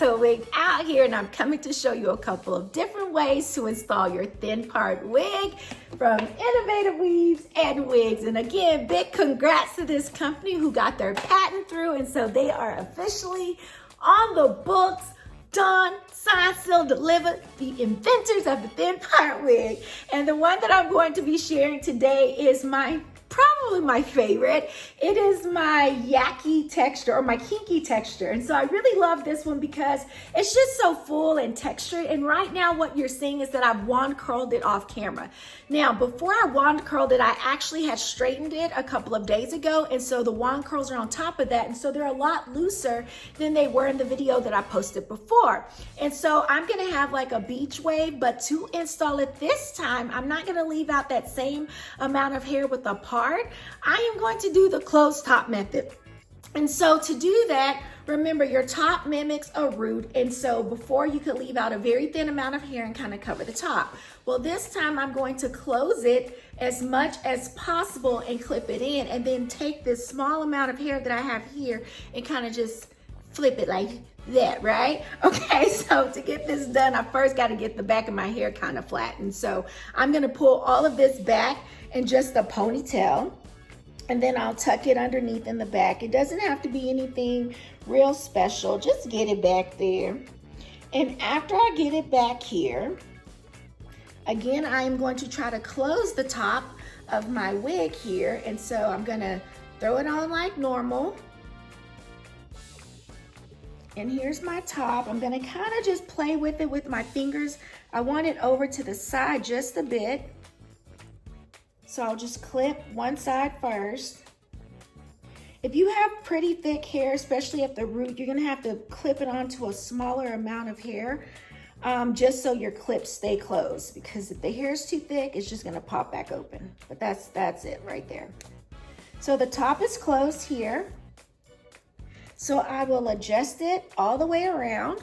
So wig out here, and I'm coming to show you a couple of different ways to install your thin part wig from Innovative Weaves and Wigs. And again, big congrats to this company who got their patent through, and so they are officially on the books, done, signed, sealed, delivered, the inventors of the thin part wig. And the one that I'm going to be sharing today is probably my favorite. It is my yaki texture, or my kinky texture. And so I really love this one because it's just so full and textured. And right now what you're seeing is that I've wand curled it off camera. Now, before I wand curled it, I actually had straightened it a couple of days ago. And so the wand curls are on top of that. And so they're a lot looser than they were in the video that I posted before. And so I'm gonna have like a beach wave, but to install it this time, I'm not gonna leave out that same amount of hair with a part. I am going to do the closed top method. And so to do that, remember your top mimics a root. And so before you could leave out a very thin amount of hair and kind of cover the top. Well, this time I'm going to close it as much as possible and clip it in, and then take this small amount of hair that I have here and kind of just flip it like that, right? Okay, so to get this done, I first got to get the back of my hair kind of flattened. So I'm going to pull all of this back in just a ponytail, and then I'll tuck it underneath in the back. It doesn't have to be anything real special, just get it back there. And after I get it back here, again, I am going to try to close the top of my wig here. And so I'm gonna throw it on like normal. And here's my top. I'm gonna kind of just play with it with my fingers. I want it over to the side just a bit. So I'll just clip one side first. If you have pretty thick hair, especially at the root, you're gonna have to clip it onto a smaller amount of hair, just so your clips stay closed, because if the hair is too thick, it's just gonna pop back open. But that's it right there. So the top is closed here. So I will adjust it all the way around.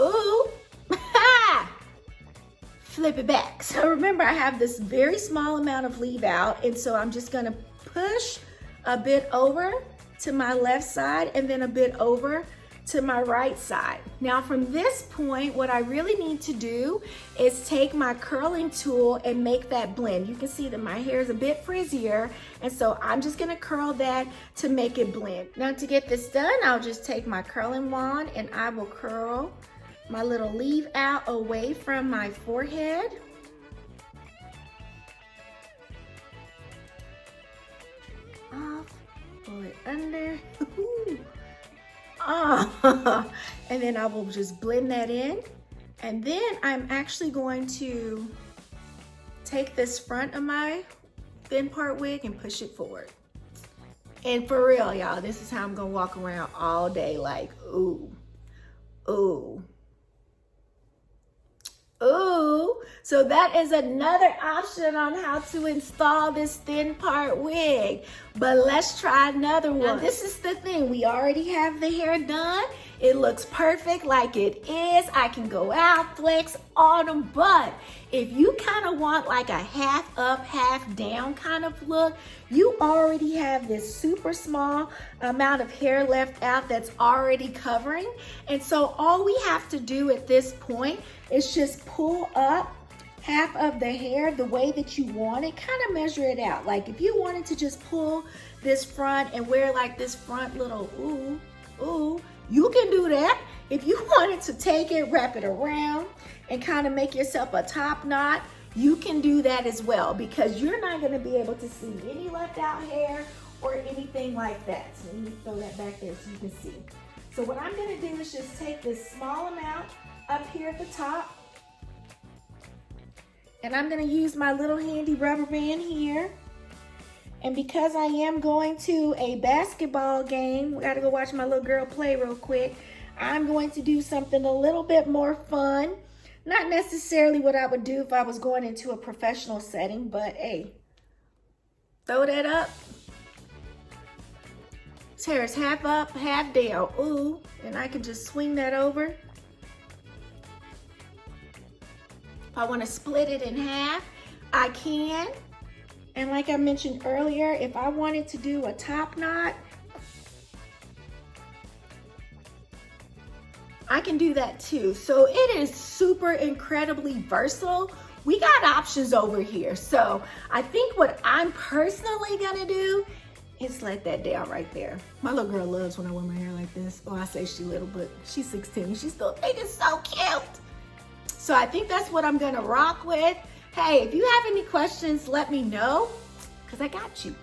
Ooh, flip it back. So remember, I have this very small amount of leave out, and so I'm just gonna push a bit over to my left side and then a bit over to my right side. Now from this point, what I really need to do is take my curling tool and make that blend. You can see that my hair is a bit frizzier, and so I'm just gonna curl that to make it blend. Now to get this done, I'll just take my curling wand and I will curl my little leave out away from my forehead. Off, pull it under. Oh. And then I will just blend that in. And then I'm actually going to take this front of my thin part wig and push it forward. And for real, y'all, this is how I'm gonna walk around all day, like, ooh, ooh. Ooh, so that is another option on how to install this thin part wig. But let's try another one. Now, this is the thing, we already have the hair done. It looks perfect like it is. I can go out, flex on them, but if you kind of want like a half up, half down kind of look, you already have this super small amount of hair left out that's already covering. And so all we have to do at this point is just pull up half of the hair the way that you want it, kind of measure it out. Like if you wanted to just pull this front and wear like this front little ooh, ooh, you can do that. If you wanted to take it, wrap it around, and kind of make yourself a top knot, you can do that as well, because you're not gonna be able to see any left out hair or anything like that. So let me throw that back there so you can see. So what I'm gonna do is just take this small amount up here at the top, and I'm gonna use my little handy rubber band here. And because I am going to a basketball game, we gotta go watch my little girl play real quick, I'm going to do something a little bit more fun. Not necessarily what I would do if I was going into a professional setting, but hey, throw that up. This hair is half up, half down, ooh, and I can just swing that over. If I wanna split it in half, I can. And like I mentioned earlier, if I wanted to do a top knot, I can do that too. So it is super incredibly versatile. We got options over here. So I think what I'm personally gonna do is let that down right there. My little girl loves when I wear my hair like this. Oh, I say she little, but she's 16. She still think it's so cute. So I think that's what I'm gonna rock with. Hey, if you have any questions, let me know, because I got you.